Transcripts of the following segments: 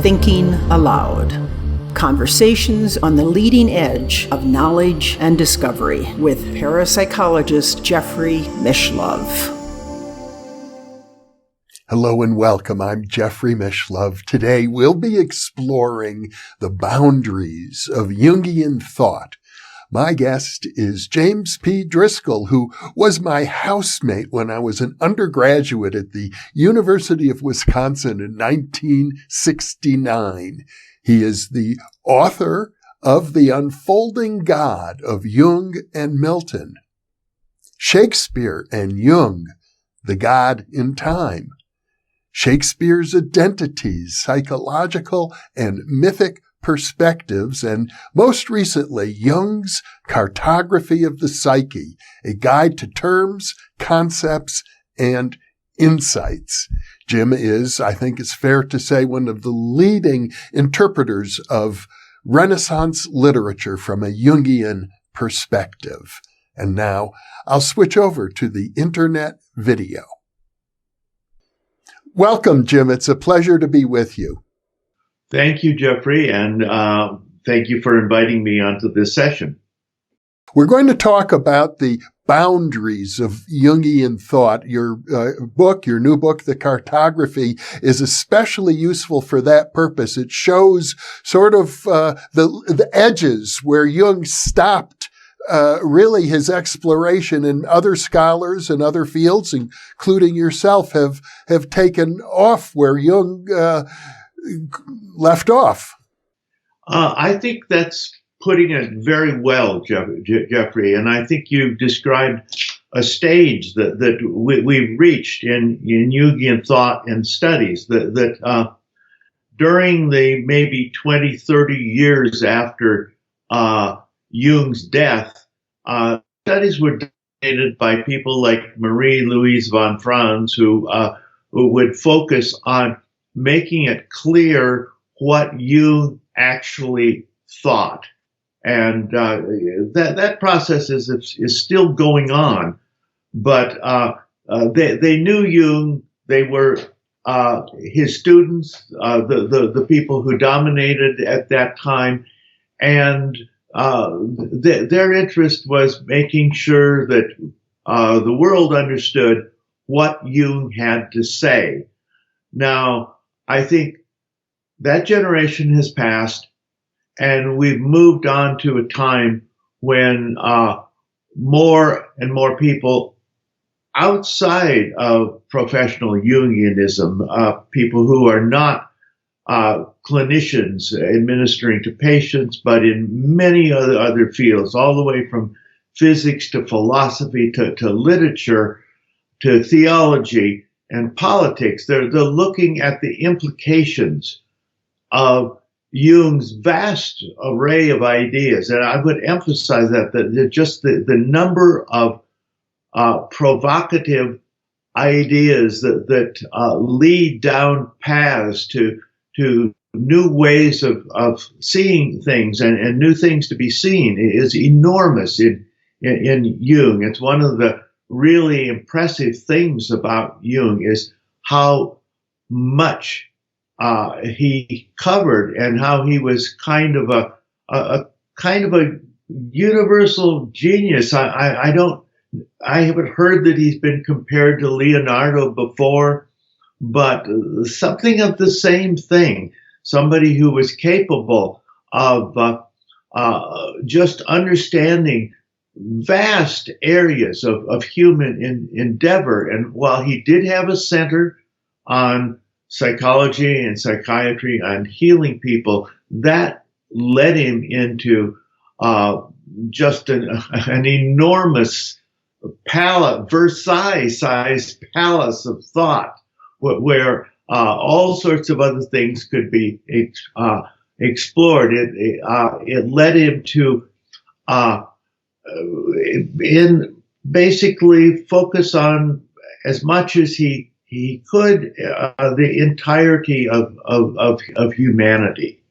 Thinking Aloud. Conversations on the leading edge of knowledge and discovery with parapsychologist Jeffrey Mishlove. Hello and welcome. I'm Jeffrey Mishlove. Today we'll be exploring the boundaries of Jungian thought. My guest is James P. Driscoll, who was my housemate when I was an undergraduate at the University of Wisconsin in 1969. He is the author of The Unfolding God of Jung and Milton, Shakespeare and Jung, The God in Time, Shakespeare's Identities, Psychological and Mythic Perspectives, and most recently, Jung's Cartography of the Psyche, a guide to terms, concepts, and insights. Jim is, I think it's fair to say, one of the leading interpreters of Renaissance literature from a Jungian perspective. And now I'll switch over to the internet video. Welcome, Jim. It's a pleasure to be with you. Thank you, Jeffrey, and thank you for inviting me onto this session. We're going to talk about the boundaries of Jungian thought. Your new book, The Cartography, is especially useful for that purpose. It shows sort of the edges where Jung stopped really his exploration, and other scholars and other fields, including yourself, have taken off where Jung left off. I think that's putting it very well, Jeffrey, and I think you've described a stage that we've reached in Jungian thought and studies, that during the maybe 20, 30 years after Jung's death, studies were dominated by people like Marie-Louise von Franz, who would focus on making it clear what Jung actually thought. And that process is still going on. But they knew Jung. They were his students, the people who dominated at that time. And their interest was making sure that the world understood what Jung had to say. Now, I think that generation has passed, and we've moved on to a time when more and more people outside of professional Jungianism, people who are not clinicians administering to patients, but in many other fields, all the way from physics to philosophy to literature to theology and politics, they're looking at the implications of Jung's vast array of ideas. And I would emphasize that just the number of provocative ideas that lead down paths to new ways of seeing things and new things to be seen is enormous in Jung. It's one of the really impressive things about Jung is how much he covered, and how he was kind of a universal genius. I haven't heard that he's been compared to Leonardo before, but something of the same thing. Somebody who was capable of just understanding vast areas of human endeavor. And while he did have a center on psychology and psychiatry and healing people, that led him into just an enormous Versailles-sized palace of thought, where all sorts of other things could be explored. It led him to basically focus on, as much as he could, the entirety of humanity.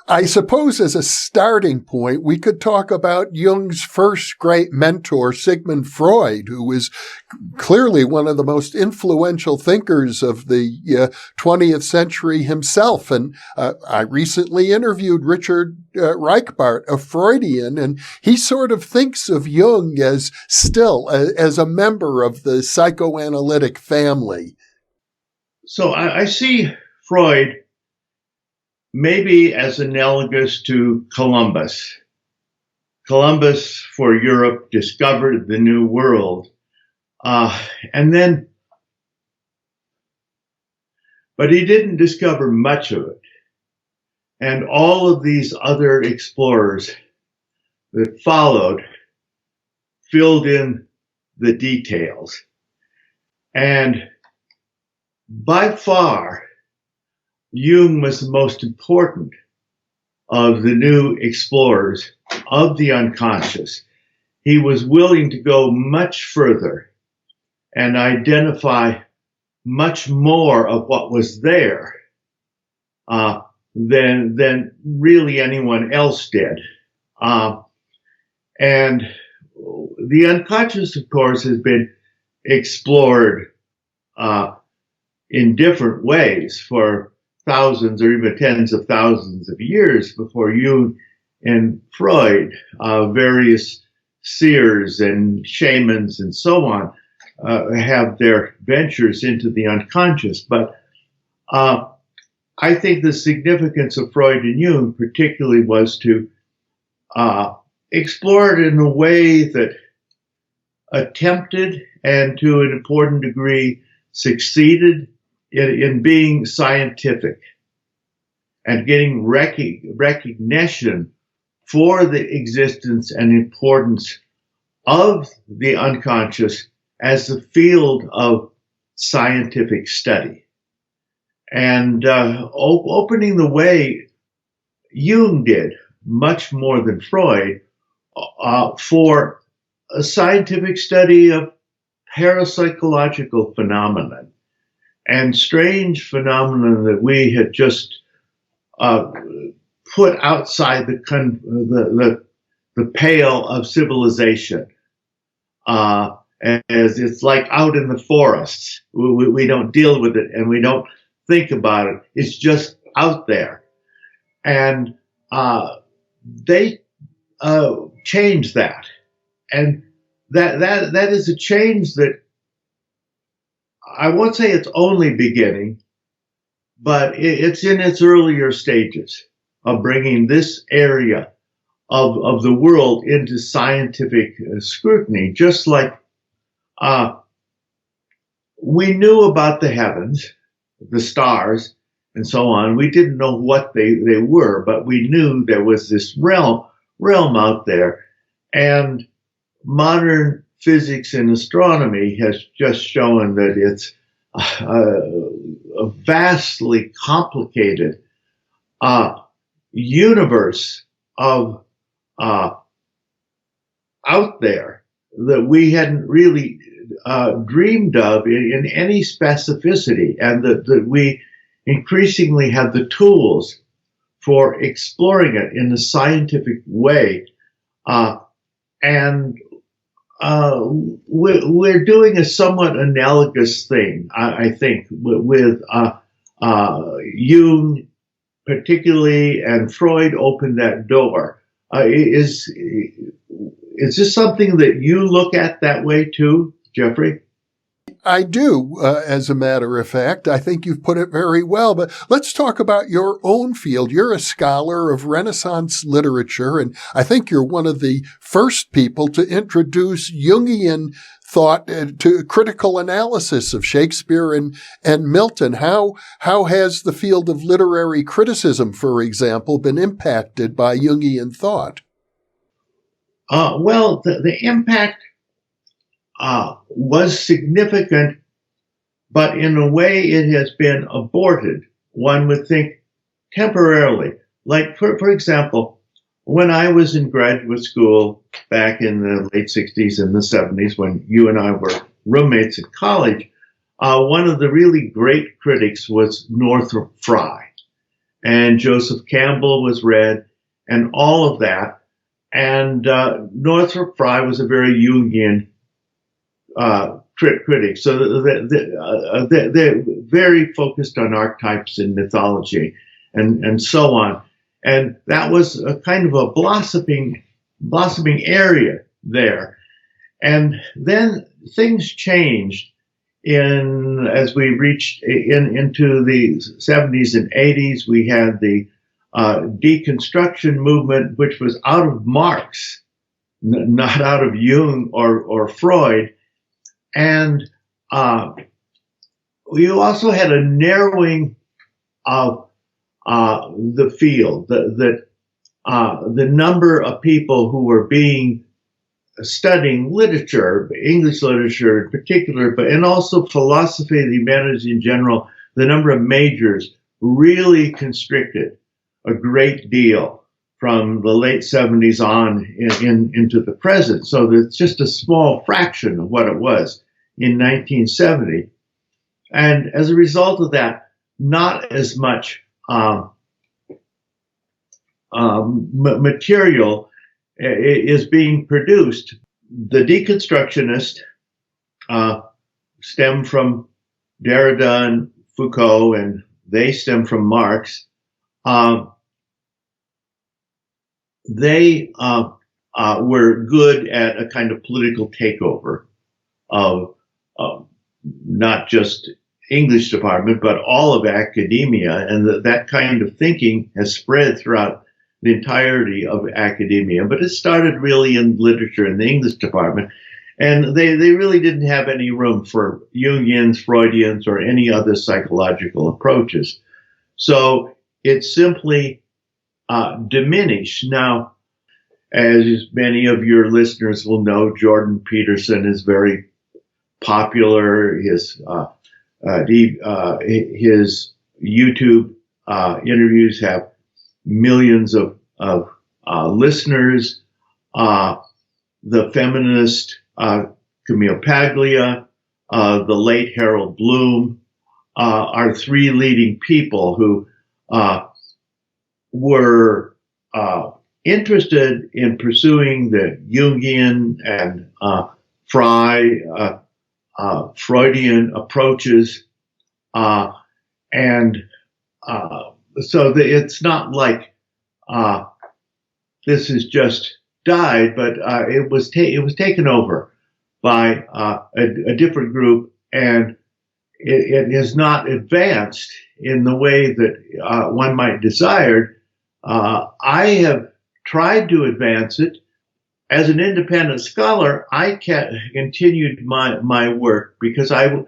I suppose as a starting point, we could talk about Jung's first great mentor, Sigmund Freud, who was clearly one of the most influential thinkers of the 20th century himself. And I recently interviewed Richard Reichbart, a Freudian, and he sort of thinks of Jung as still as a member of the psychoanalytic family. So I see Freud maybe as analogous to Columbus. Columbus for Europe discovered the New World. But he didn't discover much of it. And all of these other explorers that followed filled in the details. And by far, Jung was the most important of the new explorers of the unconscious. He was willing to go much further and identify much more of what was there than really anyone else did. And the unconscious, of course, has been explored in different ways for thousands or even tens of thousands of years before Jung and Freud. Various seers and shamans and so on have their ventures into the unconscious. But I think the significance of Freud and Jung particularly was to explore it in a way that attempted and to an important degree succeeded in being scientific and getting recognition for the existence and importance of the unconscious as a field of scientific study. And opening the way, Jung did much more than Freud for a scientific study of parapsychological phenomena and strange phenomena that we had just put outside the pale of civilization. As it's like out in the forests. We don't deal with it and we don't think about it. It's just out there. And they changed that. And that is a change that I won't say it's only beginning, but it's in its earlier stages of bringing this area of the world into scientific scrutiny, just like we knew about the heavens, the stars, and so on. We didn't know what they were, but we knew there was this realm out there. And modern physics and astronomy has just shown that it's a vastly complicated universe of out there that we hadn't really dreamed of in any specificity, and that we increasingly have the tools for exploring it in a scientific way. And we're doing a somewhat analogous thing, I think, with Jung particularly, and Freud opened that door. Is this something that you look at that way too, Jeffrey? I do, as a matter of fact. I think you've put it very well. But let's talk about your own field. You're a scholar of Renaissance literature, and I think you're one of the first people to introduce Jungian thought to critical analysis of Shakespeare and Milton. How has the field of literary criticism, for example, been impacted by Jungian thought? Well, the impact was significant, but in a way it has been aborted, one would think, temporarily. Like, for example, when I was in graduate school back in the late 60s and the 70s, when you and I were roommates at college, one of the really great critics was Northrop Frye. and Joseph Campbell was read, and all of that. And Northrop Frye was a very Jungian critic, so they're very focused on archetypes in mythology and so on. And that was a kind of a blossoming area there. And then things changed as we reached into the 70s and 80s. We had the deconstruction movement, which was out of Marx, not out of Jung or Freud. And we also had a narrowing of the field, that the number of people who were studying literature, English literature in particular, and also philosophy of the humanities in general, the number of majors really constricted a great deal from the late 70s on into the present. So it's just a small fraction of what it was in 1970. And as a result of that, not as much material is being produced. The deconstructionists stem from Derrida and Foucault, and they stem from Marx. They were good at a kind of political takeover of not just English department, but all of academia, and that kind of thinking has spread throughout the entirety of academia. But it started really in literature in the English department, and they really didn't have any room for Jungians, Freudians, or any other psychological approaches. So it simply diminished. Now, as many of your listeners will know, Jordan Peterson is very popular. His YouTube interviews have millions of listeners. The feminist Camille Paglia, the late Harold Bloom, are three leading people who were interested in pursuing the Jungian and Freudian approaches, and so it's not like this has just died, but it was taken over by a different group, and it has not advanced in the way that one might desire. I have tried to advance it. As an independent scholar, I continued my work because and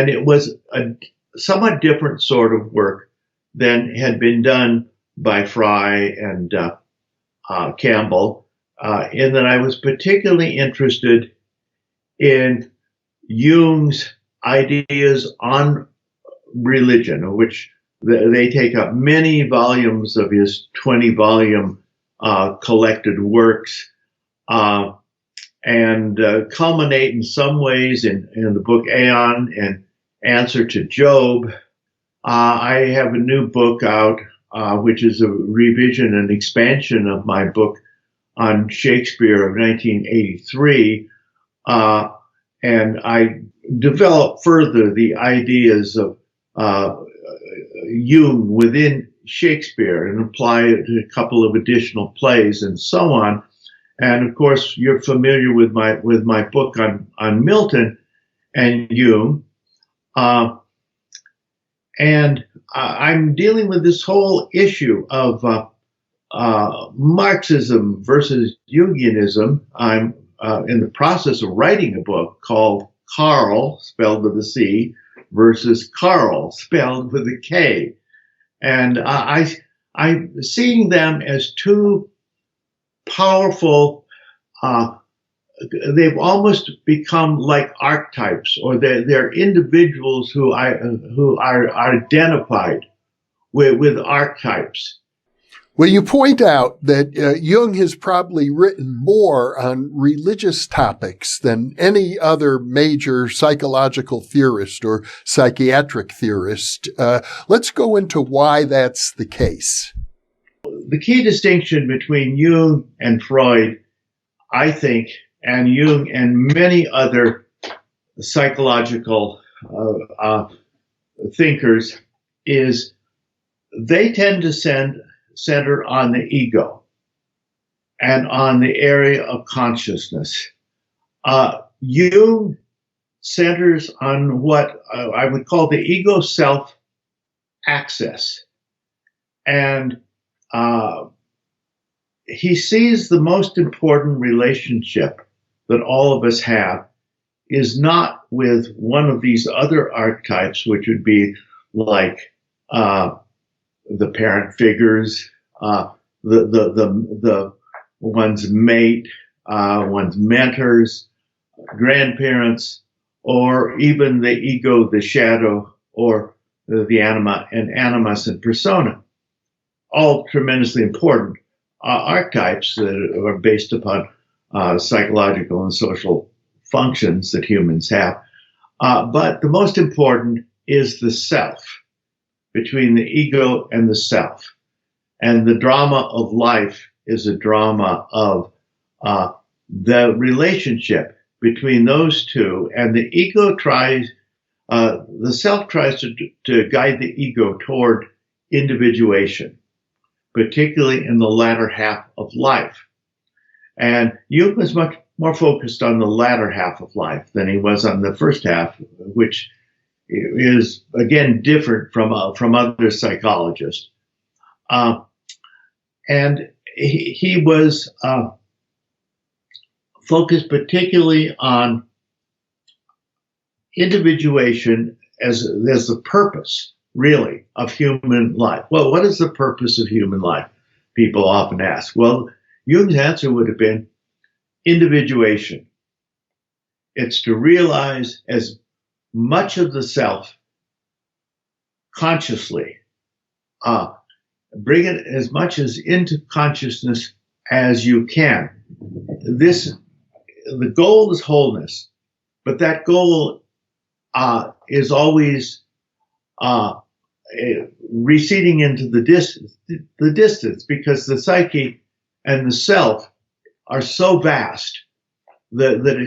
it was a somewhat different sort of work than had been done by Frye and Campbell, in that I was particularly interested in Jung's ideas on religion, which they take up many volumes of his 20-volume collected works, and culminate in some ways in the book Aeon and Answer to Job. I have a new book out, which is a revision and expansion of my book on Shakespeare of 1983. And I develop further the ideas of Jung within Shakespeare and apply it to a couple of additional plays and so on. And of course, you're familiar with my book on Milton and Jung. And I'm dealing with this whole issue of Marxism versus Jungianism. I'm in the process of writing a book called Carl, spelled with a C, versus Carl, spelled with a K. And I'm seeing them as two powerful, they've almost become like archetypes, or they're individuals who are identified with archetypes. Well, you point out that Jung has probably written more on religious topics than any other major psychological theorist or psychiatric theorist. Let's go into why that's the case. The key distinction between Jung and Freud, I think, and Jung and many other psychological thinkers is they tend to center on the ego and on the area of consciousness. Jung centers on what I would call the ego self access. And he sees the most important relationship that all of us have is not with one of these other archetypes, which would be like the parent figures, the one's mate, one's mentors, grandparents, or even the ego, the shadow, or the anima and animus and persona. All tremendously important archetypes that are based upon psychological and social functions that humans have. But the most important is the self, between the ego and the self. And the drama of life is a drama of the relationship between those two. And the ego the self tries to guide the ego toward individuation, particularly in the latter half of life. And Jung was much more focused on the latter half of life than he was on the first half, which is, again, different from other psychologists. And he was focused particularly on individuation as the purpose, really, of human life. Well, what is the purpose of human life? People often ask. Well, Jung's answer would have been individuation. It's to realize as much of the self consciously, bring it as much as into consciousness as you can. The goal is wholeness, but that goal is always receding into the distance, because the psyche and the self are so vast that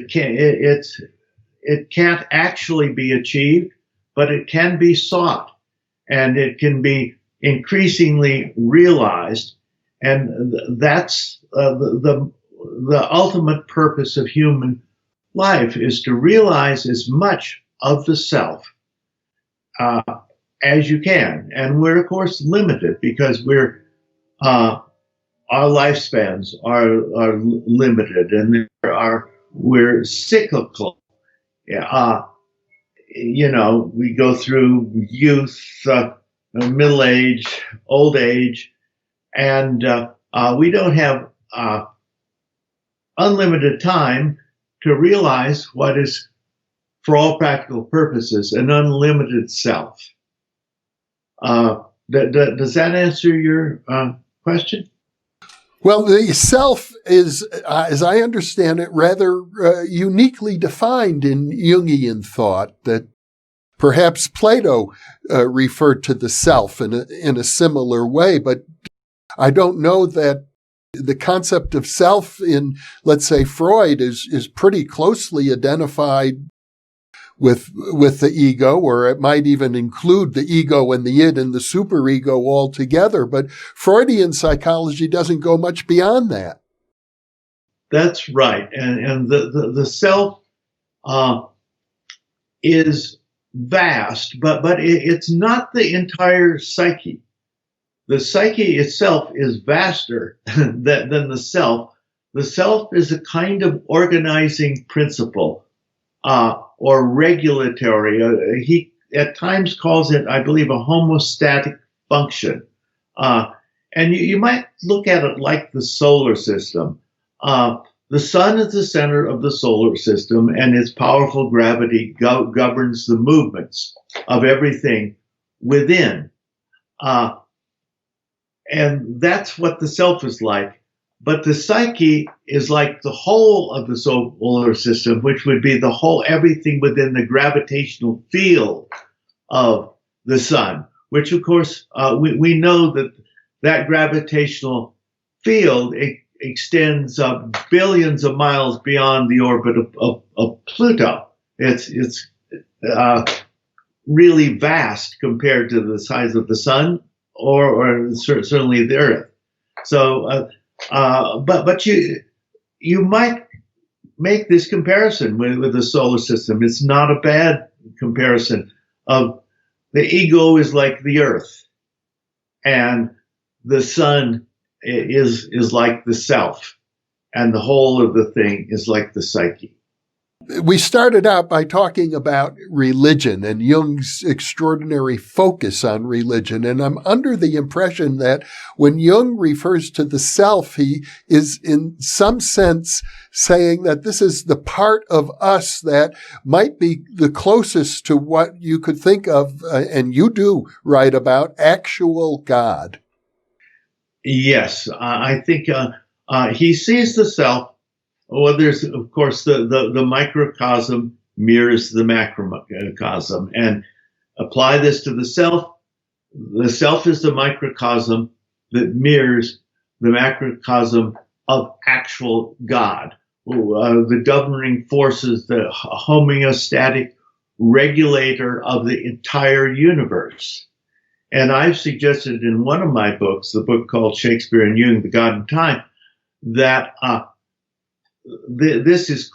it can't actually be achieved, but it can be sought, and it can be increasingly realized. And that's the ultimate purpose of human life, is to realize as much of the self as you can. And we're, of course, limited because our lifespans are limited, and we're cyclical. We go through youth, middle age, old age, and we don't have unlimited time to realize what is, for all practical purposes, an unlimited self. Does that answer your question? Well, the self is, as I understand it, rather uniquely defined in Jungian thought, that perhaps Plato referred to the self in a similar way, but I don't know that the concept of self in, let's say, Freud is pretty closely identified with the ego, or it might even include the ego and the id and the superego all together. But Freudian psychology doesn't go much beyond that. That's right. And the self is vast, but it's not the entire psyche. The psyche itself is vaster than the self. The self is a kind of organizing principle, or regulatory. He at times calls it, I believe, a homeostatic function. And you might look at it like the solar system. The sun is the center of the solar system, and its powerful gravity governs the movements of everything within. And that's what the self is like. But the psyche is like the whole of the solar system, which would be the whole, everything within the gravitational field of the sun, which of course we know that that gravitational field extends billions of miles beyond the orbit of Pluto. It's really vast compared to the size of the sun or certainly the Earth. So, but you might make this comparison with the solar system. It's not a bad comparison. Of the ego is like the Earth, and the sun is like the self, and the whole of the thing is like the psyche. We started out by talking about religion and Jung's extraordinary focus on religion. And I'm under the impression that when Jung refers to the self, he is in some sense saying that this is the part of us that might be the closest to what you could think of, and you do write about, actual God. Yes, I think he sees the self. Well, there's, of course, the microcosm mirrors the macrocosm. And apply this to the self. The self is the microcosm that mirrors the macrocosm of actual God, the governing forces, the homeostatic regulator of the entire universe. And I've suggested in one of my books, the book called Shakespeare and Jung, The God in Time, that this is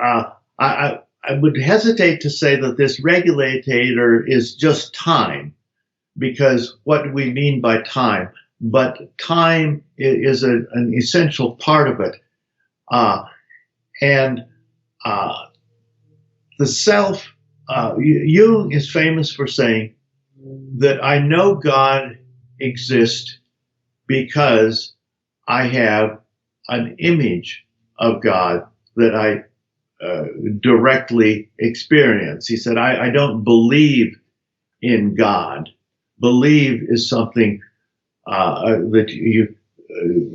I would hesitate to say that this regulator is just time, because what do we mean by time? But time is an essential part of it. And the self, Jung is famous for saying that I know God exists because I have an image of God that I directly experience. He said, I don't believe in God. Believe is something that you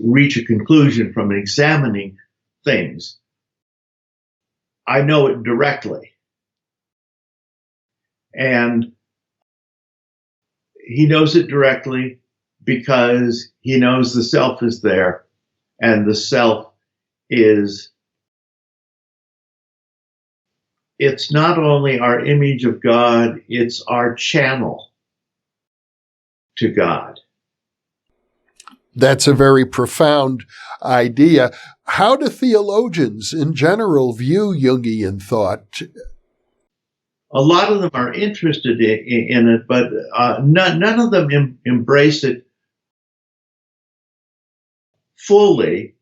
reach a conclusion from examining things. I know it directly. And he knows it directly because he knows the self is there, and the self is, it's not only our image of God, it's our channel to God. That's a very profound idea. How do theologians in general view Jungian thought? A lot of them are interested in it, but none of them embrace it fully.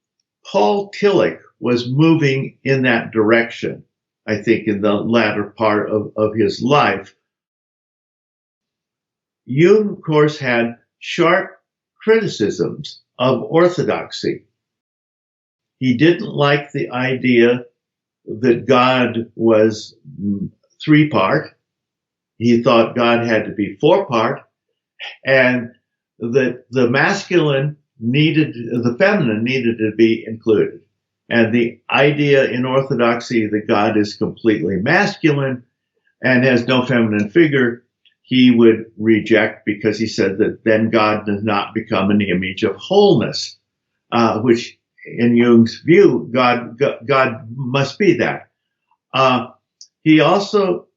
Paul Tillich was moving in that direction, I think, in the latter part of his life. Jung, of course, had sharp criticisms of orthodoxy. He didn't like the idea that God was three-part. He thought God had to be four-part, and that the masculine needed, the feminine needed to be included. And the idea in orthodoxy that God is completely masculine and has no feminine figure, he would reject, because he said that then God does not become an image of wholeness, which in Jung's view, God must be that. He also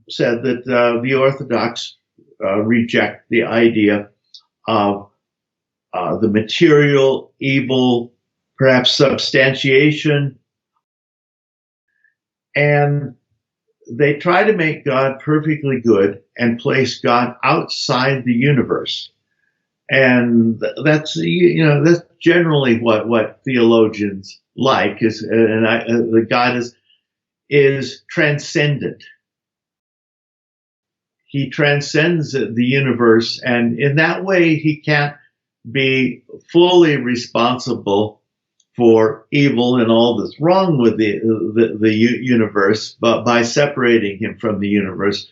said that the Orthodox reject the idea of the material, evil, perhaps substantiation, and they try to make God perfectly good and place God outside the universe. And that's, that's generally what theologians like, is, the God is transcendent. He transcends the universe, and in that way, he can't be fully responsible for evil and all that's wrong with the universe, but by separating him from the universe,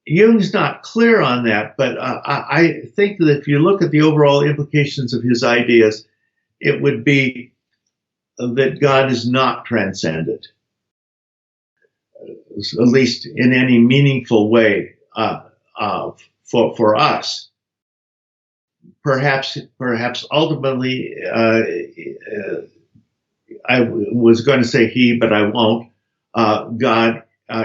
Jung's not clear on that, but I think that if you look at the overall implications of his ideas, it would be that God is not transcendent, at least in any meaningful way for us. Perhaps ultimately, I was going to say he, but I won't. God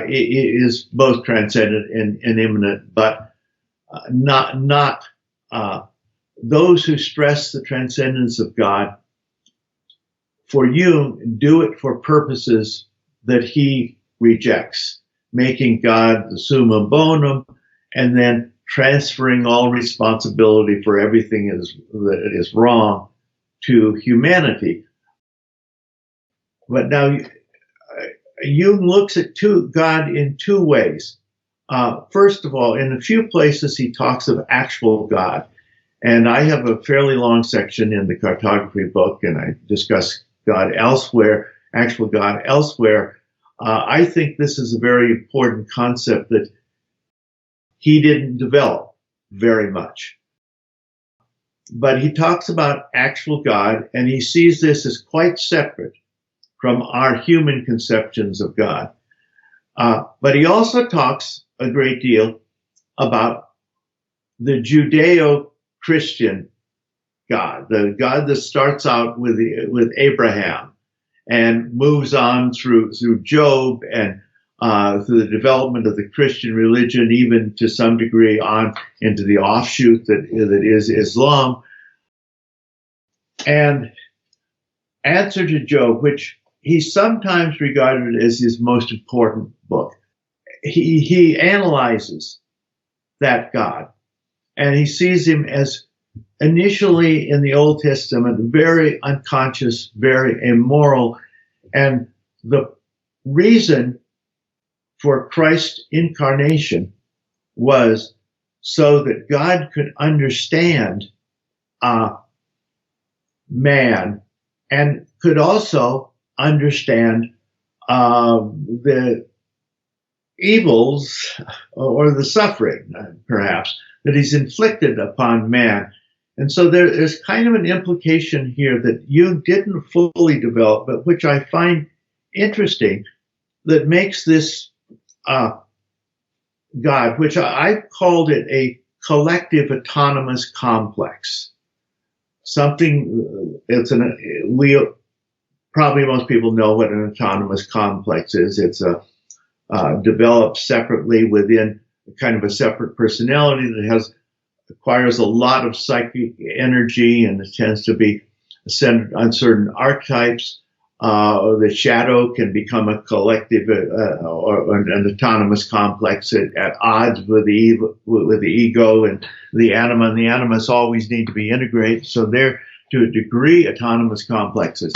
is both transcendent and immanent, but not those who stress the transcendence of God. For Jung, do it for purposes that he rejects, making God the summum bonum, and then transferring all responsibility for everything that is wrong to humanity. But now, Jung looks at God in two ways. First of all, in a few places, he talks of actual God. And I have a fairly long section in the Cartography book, and I discuss God elsewhere, actual God elsewhere. I think this is a very important concept that he didn't develop very much. But he talks about actual God, and he sees this as quite separate from our human conceptions of God. But he also talks a great deal about the Judeo-Christian God, the God that starts out with Abraham and moves on through Job and through the development of the Christian religion, even to some degree on into the offshoot that is Islam. And Answer to Job, which he sometimes regarded as his most important book, he analyzes that God, and he sees him as initially in the Old Testament very unconscious, very immoral, and the reason for Christ's incarnation was so that God could understand man and could also understand the evils or the suffering, perhaps, that he's inflicted upon man. And so there's kind of an implication here that Jung didn't fully develop, but which I find interesting, that makes this God, which I've called it a collective autonomous complex. Something, probably most people know what an autonomous complex is. It's developed separately within kind of a separate personality that acquires a lot of psychic energy, and it tends to be centered on certain archetypes. The shadow can become a collective or an autonomous complex at odds with the ego and the anima, and the animus always need to be integrated. So they're, to a degree, autonomous complexes.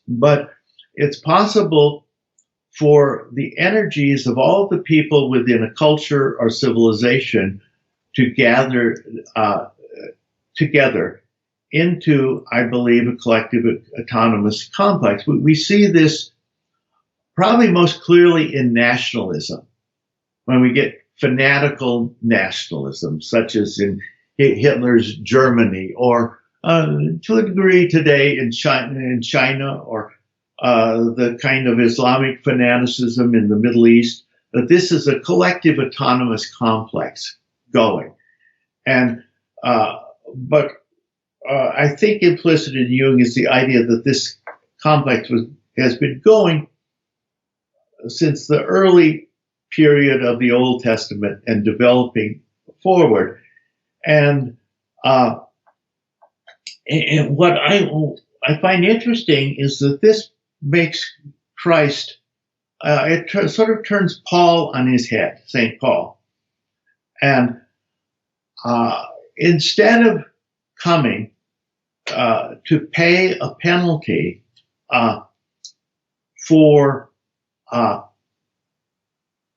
But it's possible for the energies of all the people within a culture or civilization to gather together into, I believe, a collective autonomous complex. We see this probably most clearly in nationalism, when we get fanatical nationalism, such as in Hitler's Germany, or to a degree today in China, or the kind of Islamic fanaticism in the Middle East, that this is a collective autonomous complex going. And, but I think implicit in Jung is the idea that this complex has been going since the early period of the Old Testament and developing forward. And what I find interesting is that this makes Christ, it sort of turns Paul on his head, St. Paul. And instead of coming to pay a penalty for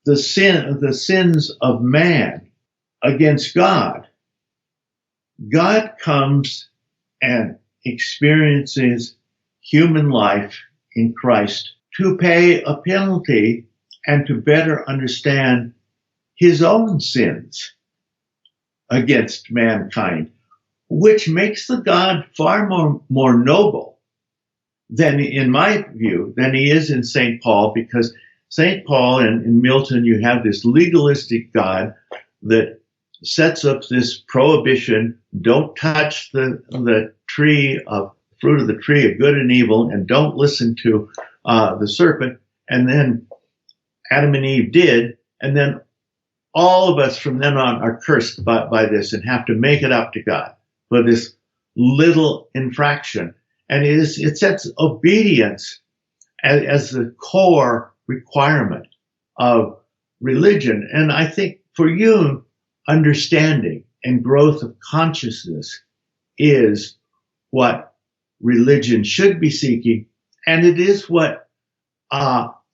the sins of man against God, God comes and experiences human life in Christ to pay a penalty and to better understand his own sins against mankind, which makes the God far more noble than, in my view, than he is in St. Paul, because St. Paul and in Milton, you have this legalistic God that sets up this prohibition: don't touch the fruit of the tree of good and evil, and don't listen to the serpent. And then Adam and Eve did, and then all of us from then on are cursed by this and have to make it up to God for this little infraction. And it sets obedience as the core requirement of religion. And I think for Jung, understanding and growth of consciousness is what religion should be seeking. And it is what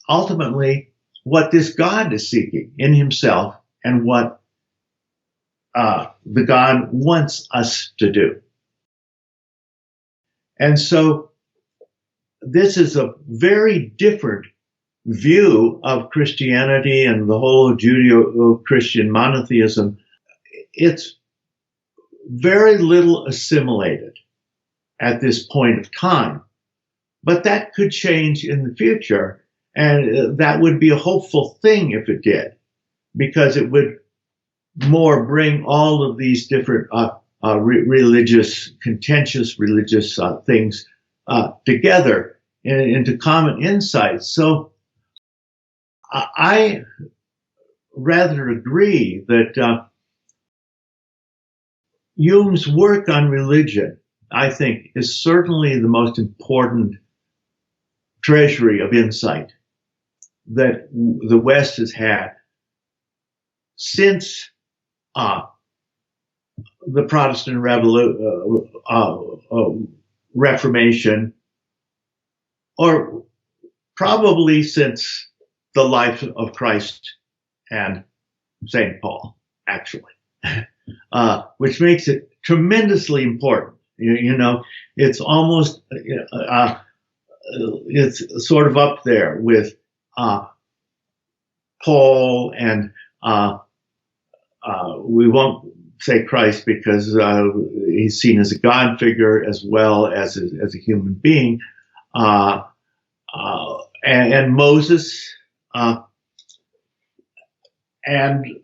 ultimately what this God is seeking in himself, and what the God wants us to do. And so this is a very different view of Christianity and the whole Judeo-Christian monotheism. It's very little assimilated at this point of time, but that could change in the future, and that would be a hopeful thing if it did, because it would more bring all of these different contentious religious things together into common insights. So I rather agree that Jung's work on religion, I think, is certainly the most important treasury of insight that the West has had since the Protestant Reformation, or probably since the life of Christ and St. Paul, actually, which makes it tremendously important. You know, it's almost, it's sort of up there with Paul and we won't say Christ because he's seen as a God figure as well as a human being, and Moses.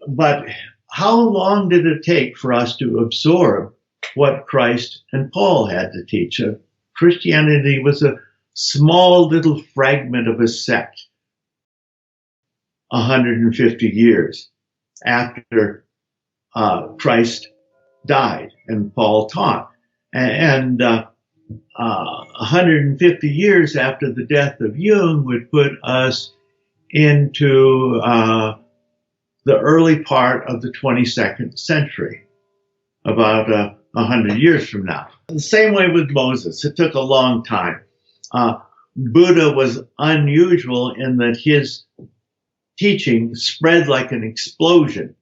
But how long did it take for us to absorb what Christ and Paul had to teach? Christianity was a small little fragment of a sect 150 years after Christ died and Paul taught. And 150 years after the death of Jung would put us into the early part of the 22nd century, about 100 years from now. The same way with Moses. It took a long time. Buddha was unusual in that his teaching spread like an explosion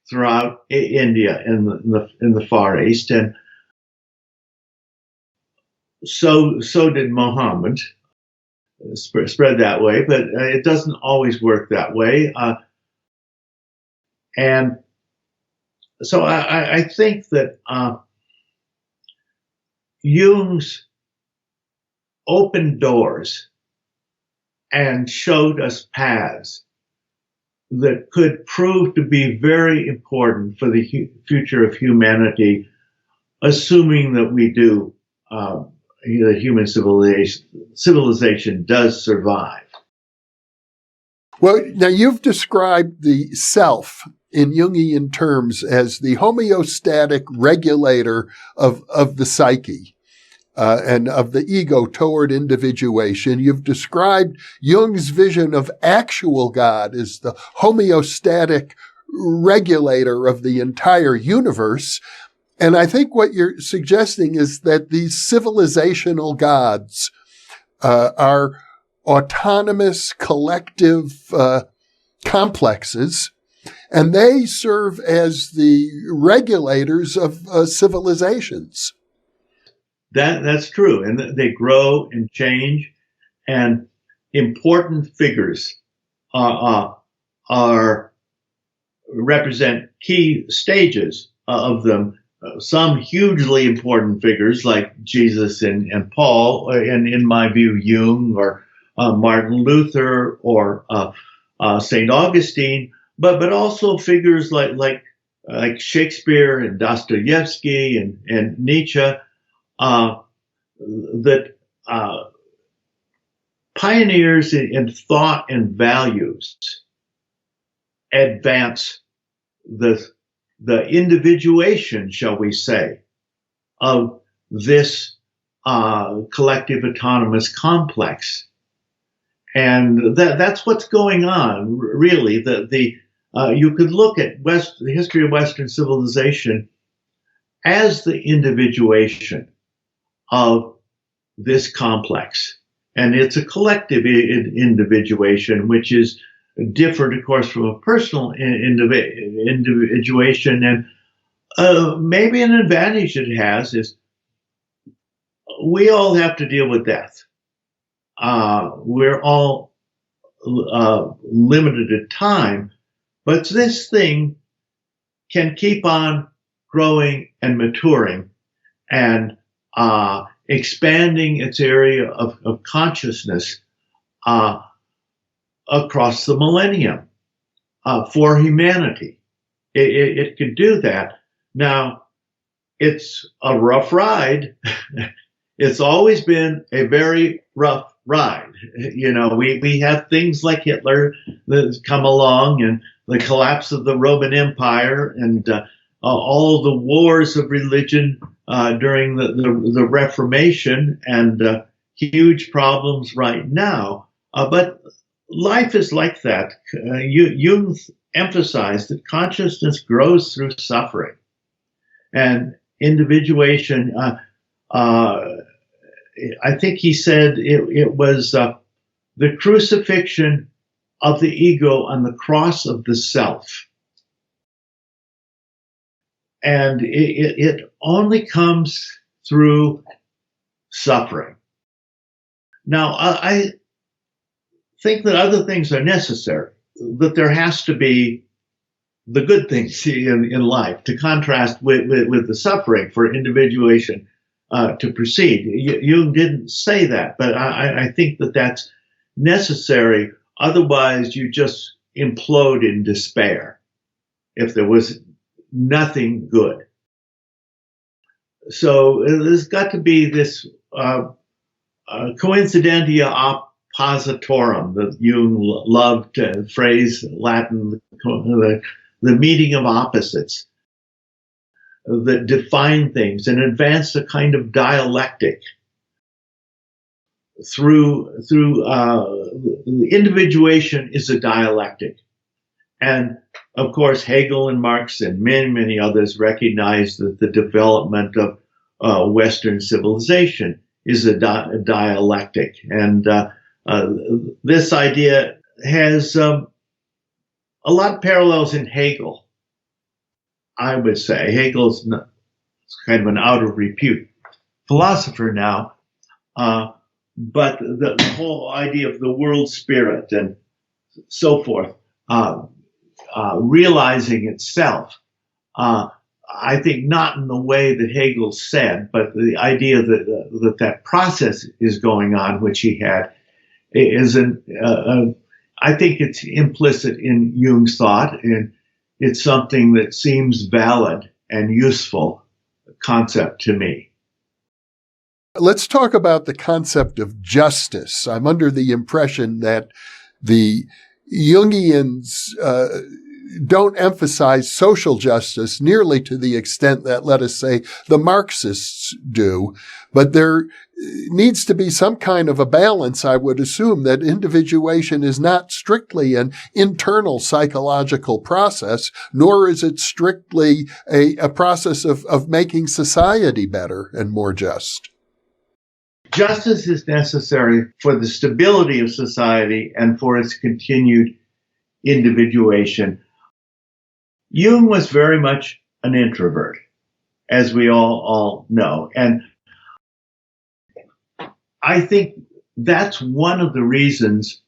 throughout India in the Far East, and so did Muhammad. Spread that way, but it doesn't always work that way. And so I think that Jung's opened doors and showed us paths that could prove to be very important for the future of humanity, assuming that we do, the human civilization does survive. Well, now you've described the self in Jungian terms as the homeostatic regulator of the psyche. And of the ego toward individuation. You've described Jung's vision of actual God as the homeostatic regulator of the entire universe. And I think what you're suggesting is that these civilizational gods are autonomous collective complexes, and they serve as the regulators of civilizations. That's true, and they grow and change, and important figures are represent key stages of them. Some hugely important figures like Jesus and Paul, and in my view, Jung or Martin Luther or St. Augustine, but also figures like Shakespeare and Dostoevsky and Nietzsche, that pioneers in thought and values advance the individuation, shall we say, of this collective autonomous complex. And that's what's going on, really. You could look at the history of Western civilization as the individuation of this complex. And it's a collective individuation, which is different, of course, from a personal individuation. And maybe an advantage it has is we all have to deal with death. We're all limited at time, but this thing can keep on growing and maturing and expanding its area of consciousness across the millennium for humanity. It could do that. Now, it's a rough ride. It's always been a very rough ride. You know, we have things like Hitler that come along and the collapse of the Roman Empire and all the wars of religion during the Reformation and huge problems right now. But life is like that. Jung emphasized that consciousness grows through suffering. And individuation, I think he said it was the crucifixion of the ego on the cross of the self. And it only comes through suffering. Now, I think that other things are necessary, that there has to be the good things in life to contrast with the suffering for individuation to proceed. Jung didn't say that, but I think that that's necessary. Otherwise, you just implode in despair if there was nothing good. So there's got to be this coincidentia oppositorum that Jung loved to phrase, Latin, the meeting of opposites that define things and advance a kind of dialectic through individuation is a dialectic. And of course, Hegel and Marx and many others recognize that the development of Western civilization is a dialectic. And this idea has a lot of parallels in Hegel, I would say. Hegel's kind of an out of repute philosopher now, but the whole idea of the world spirit and so forth, realizing itself, I think not in the way that Hegel said, but the idea that process is going on, which he had, is I think it's implicit in Jung's thought, and it's something that seems valid and useful concept to me. Let's talk about the concept of justice. I'm under the impression that the Jungians don't emphasize social justice nearly to the extent that, let us say, the Marxists do. But there needs to be some kind of a balance, I would assume, that individuation is not strictly an internal psychological process, nor is it strictly a process of making society better and more just. Justice is necessary for the stability of society and for its continued individuation. Jung was very much an introvert, as we all know. And I think that's one of the reasons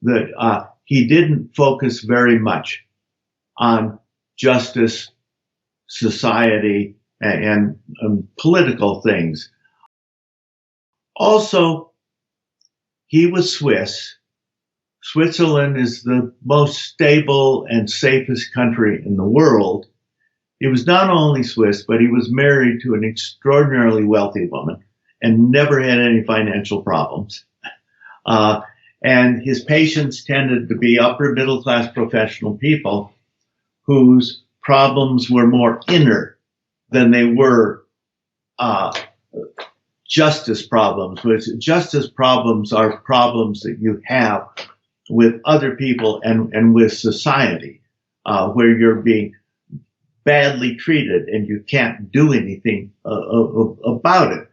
that he didn't focus very much on justice, society, and political things. Also, he was Swiss. Switzerland is the most stable and safest country in the world. He was not only Swiss, but he was married to an extraordinarily wealthy woman and never had any financial problems. And his patients tended to be upper middle class professional people whose problems were more inner than they were justice problems. Which justice problems are problems that you have with other people and with society, where you're being badly treated and you can't do anything about it.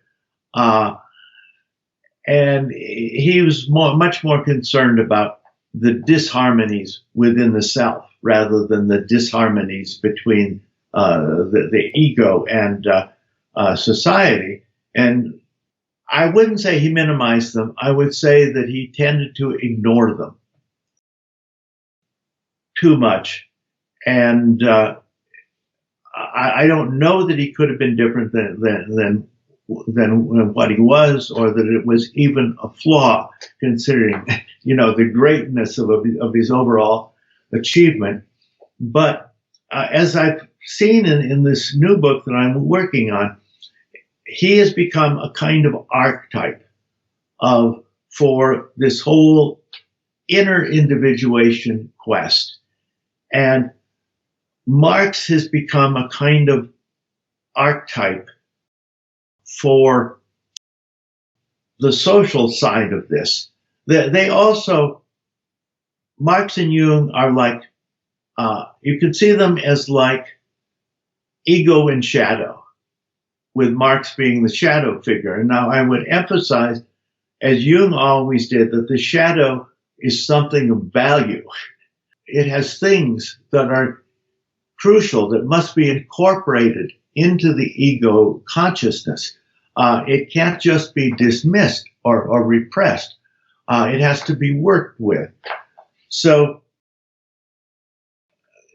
And he was much more concerned about the disharmonies within the self rather than the disharmonies between the ego and society. And I wouldn't say he minimized them. I would say that he tended to ignore them too much. And I don't know that he could have been different than what he was, or that it was even a flaw, considering, the greatness of his overall achievement. But as I've seen in this new book that I'm working on, he has become a kind of archetype for this whole inner individuation quest. And Marx has become a kind of archetype for the social side of this. They also, Marx and Jung are like, you can see them as like ego and shadow, with Marx being the shadow figure. And now I would emphasize, as Jung always did, that the shadow is something of value. It has things that are crucial, that must be incorporated into the ego consciousness. It can't just be dismissed or repressed. It has to be worked with. So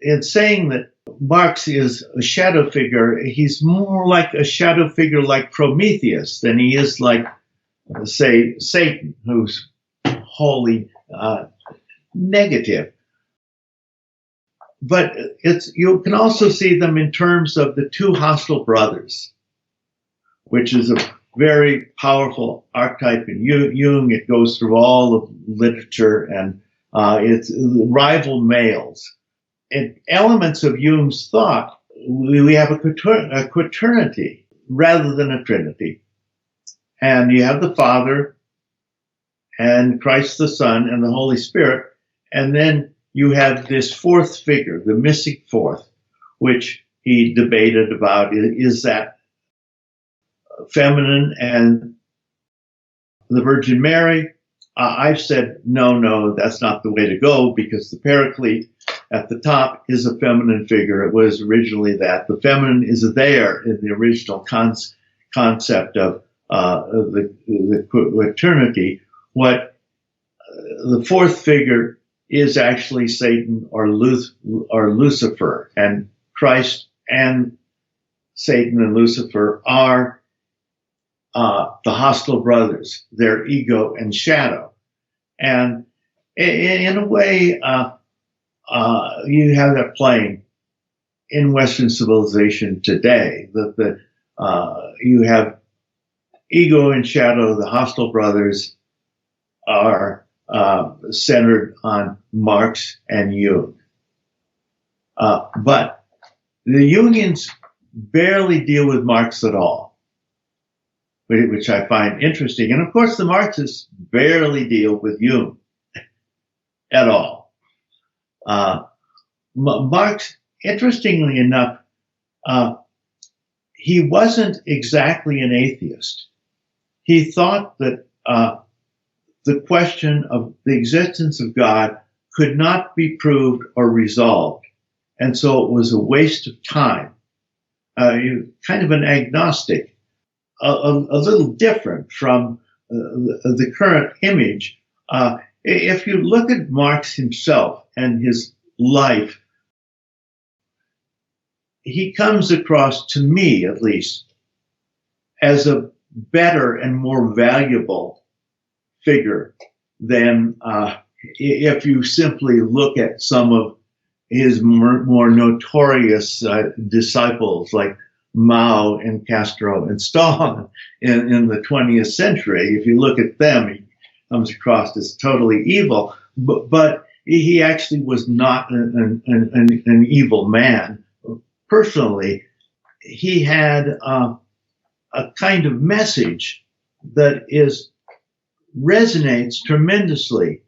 in saying that Marx is a shadow figure, he's more like a shadow figure like Prometheus than he is like, say, Satan, who's wholly negative. But you can also see them in terms of the two hostile brothers, which is a very powerful archetype in Jung. It goes through all of literature, and it's rival males. And elements of Jung's thought, we have a quaternity rather than a trinity. And you have the Father and Christ the Son and the Holy Spirit, and then you have this fourth figure, the missing fourth, which he debated about. Is that feminine and the Virgin Mary? I've said, no, that's not the way to go, because the Paraclete at the top is a feminine figure. It was originally that. The feminine is there in the original concept of the eternity. What the fourth figure is actually Satan or Lucifer, and Christ and Satan and Lucifer are the hostile brothers, their ego and shadow. And in a way, you have that playing in Western civilization today, that you have ego and shadow, the hostile brothers are centered on Marx and Jung. But the Jungians barely deal with Marx at all, which I find interesting. And of course, the Marxists barely deal with Jung at all. Marx, interestingly enough, he wasn't exactly an atheist. He thought that the question of the existence of God could not be proved or resolved. And so it was a waste of time. Kind of an agnostic, a little different from the current image. If you look at Marx himself and his life, he comes across, to me at least, as a better and more valuable figure than if you simply look at some of his more notorious disciples like Mao and Castro and Stalin in the 20th century. If you look at them, he comes across as totally evil, but he actually was not an evil man. Personally, he had a kind of message that resonates tremendously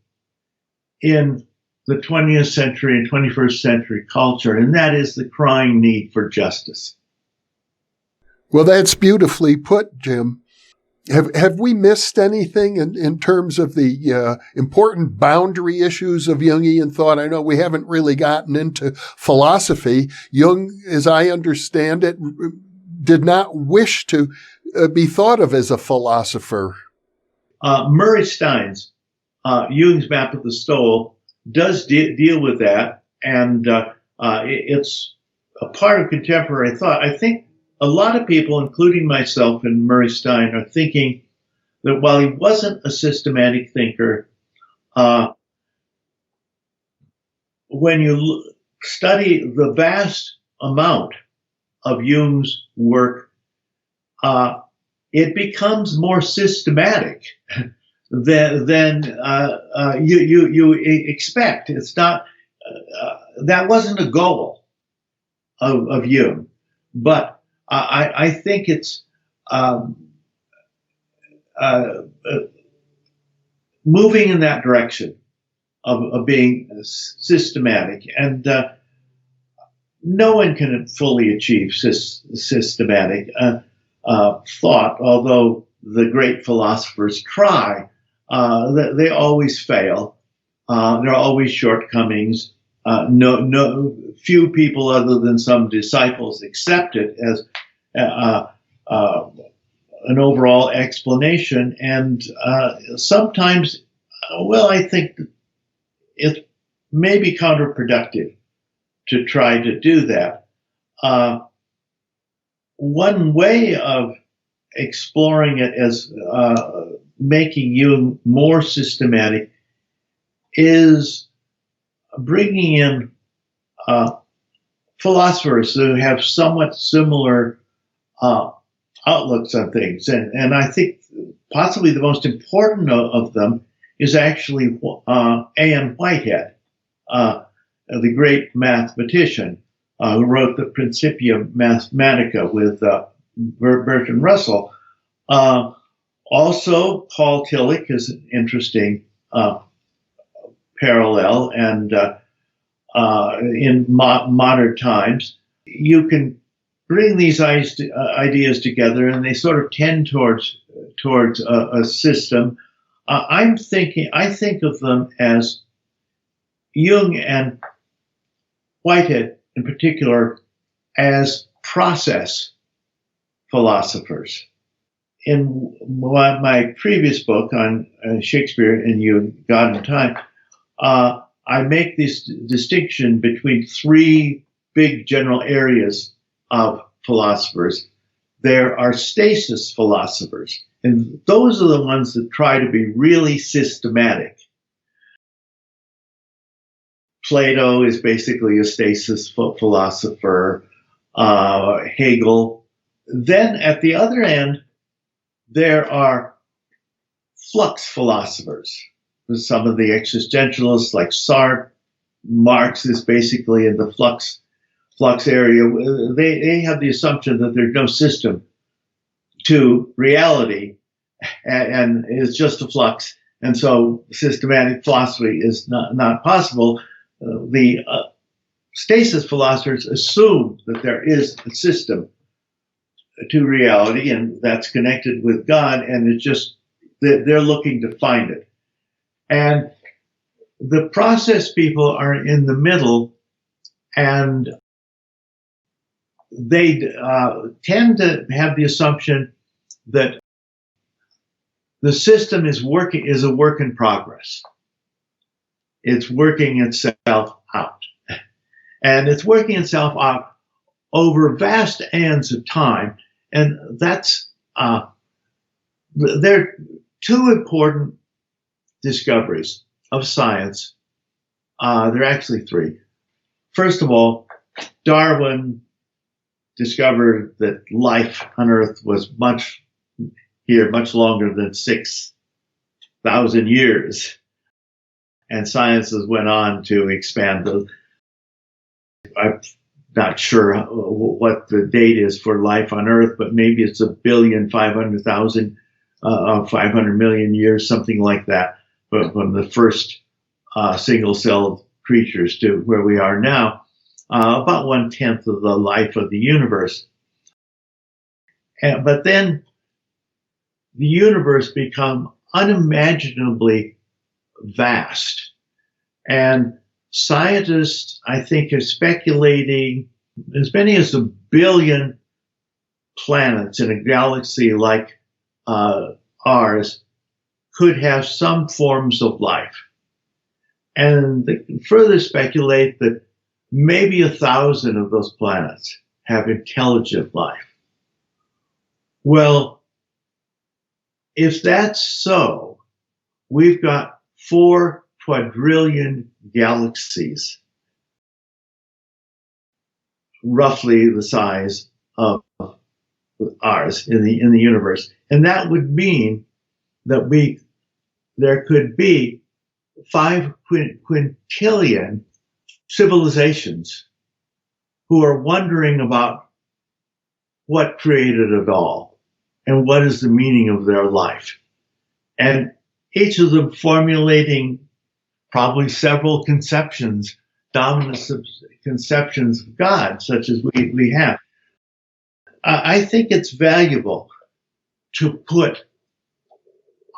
in the 20th century and 21st century culture, and that is the crying need for justice. Well, that's beautifully put, Jim. Have we missed anything in terms of the important boundary issues of Jungian thought? I know we haven't really gotten into philosophy. Jung, as I understand it, did not wish to be thought of as a philosopher. Murray Stein's Jung's Map of the Soul does deal with that, and it's a part of contemporary thought. I think a lot of people, including myself and Murray Stein, are thinking that while he wasn't a systematic thinker, when you study the vast amount of Jung's work, it becomes more systematic than you expect. It's not that wasn't a goal of Jung, but I think it's moving in that direction of being systematic, and no one can fully achieve systematic thought, although the great philosophers try. They always fail. There are always shortcomings. No, few people other than some disciples accept it as an overall explanation, and sometimes, well, I think it may be counterproductive to try to do that. One way of exploring it as making Jung more systematic is bringing in philosophers who have somewhat similar outlooks on things. And I think possibly the most important of them is actually A.M. Whitehead, the great mathematician who wrote the Principia Mathematica with Bertrand Russell. Also, Paul Tillich is an interesting parallel, and in modern times, you can bring these ideas together, and they sort of tend towards a system. I think of them as Jung and Whitehead, in particular, as process philosophers. In my previous book on Shakespeare and Jung, God and Time, I make this distinction between three big general areas of philosophers. There are stasis philosophers, and those are the ones that try to be really systematic. Plato is basically a stasis philosopher, Hegel. Then at the other end, there are flux philosophers. Some of the existentialists like Sartre, Marx is basically in the flux area. They have the assumption that there's no system to reality and it's just a flux. And so systematic philosophy is not possible. The stasis philosophers assume that there is a system to reality, and that's connected with God, and it's just that they're looking to find it. And the process people are in the middle, and they tend to have the assumption that the system is a work in progress. It's working itself out. And it's working itself out over vast aeons of time. And that's, there are two important discoveries of science. There are actually three. First of all, Darwin discovered that life on Earth was much longer than 6,000 years. And sciences went on to expand I'm not sure what the date is for life on Earth, but maybe it's 1,500,000, 500 million years, something like that, from the first single-celled creatures to where we are now, about 1/10 of the life of the universe. But then the universe become unimaginably vast. And scientists, I think, are speculating as many as 1 billion planets in a galaxy like ours could have some forms of life. And they further speculate that maybe 1,000 of those planets have intelligent life. Well, if that's so, we've got 4 quadrillion galaxies, roughly the size of ours in the universe. And that would mean that there could be 5 quintillion civilizations who are wondering about what created it all and what is the meaning of their life. And each of them formulating probably several conceptions, dominant conceptions of God, such as we have. I think it's valuable to put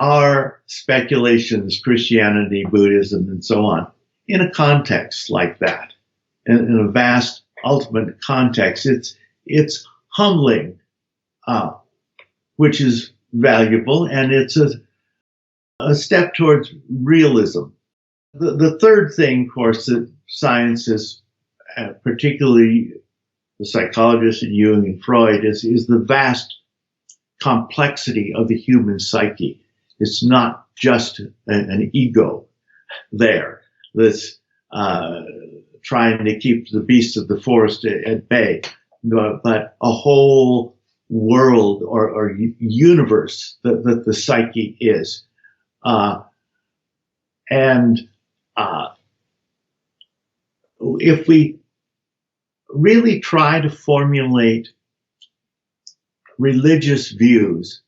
our speculations, Christianity, Buddhism, and so on, in a context like that, in a vast, ultimate context. It's humbling, which is valuable, and it's a step towards realism. The third thing, of course, that science is, particularly the psychologists in Jung and Freud, is the vast complexity of the human psyche. It's not just an ego there that's trying to keep the beasts of the forest at bay, but a whole world or universe that the psyche is. If we really try to formulate religious views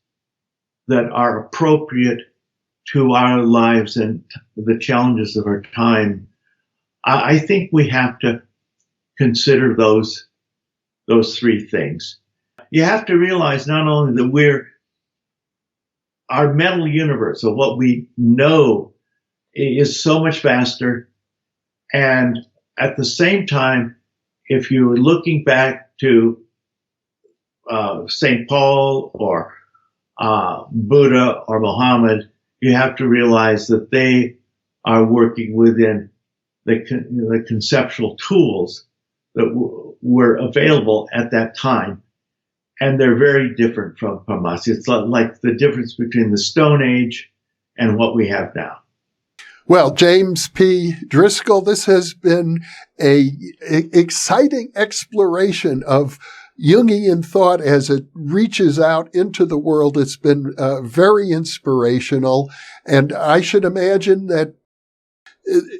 that are appropriate to our lives and the challenges of our time, I think we have to consider those 3 things. You have to realize not only that our mental universe of what we know is so much vaster, and at the same time, if you're looking back to St. Paul or Buddha or Muhammad, you have to realize that they are working within the conceptual tools that were available at that time. And they're very different from us. It's like the difference between the Stone Age and what we have now. Well, James P. Driscoll, this has been an exciting exploration of Jungian thought as it reaches out into the world. It's been very inspirational. And I should imagine that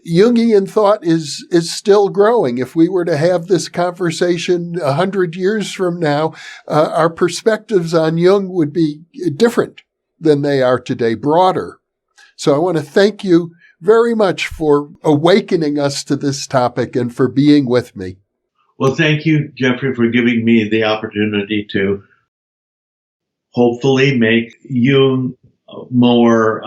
Jungian thought is still growing. If we were to have this conversation 100 years from now, our perspectives on Jung would be different than they are today, broader. So I want to thank you very much for awakening us to this topic and for being with me. Well, thank you, Jeffrey, for giving me the opportunity to hopefully make Jung more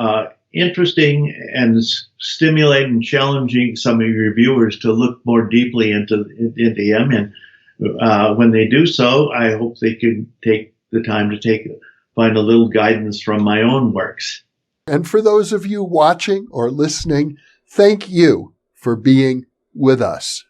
interesting and stimulating and challenging some of your viewers to look more deeply into him. And when they do so, I hope they can take the time to find a little guidance from my own works. And for those of you watching or listening, thank you for being with us.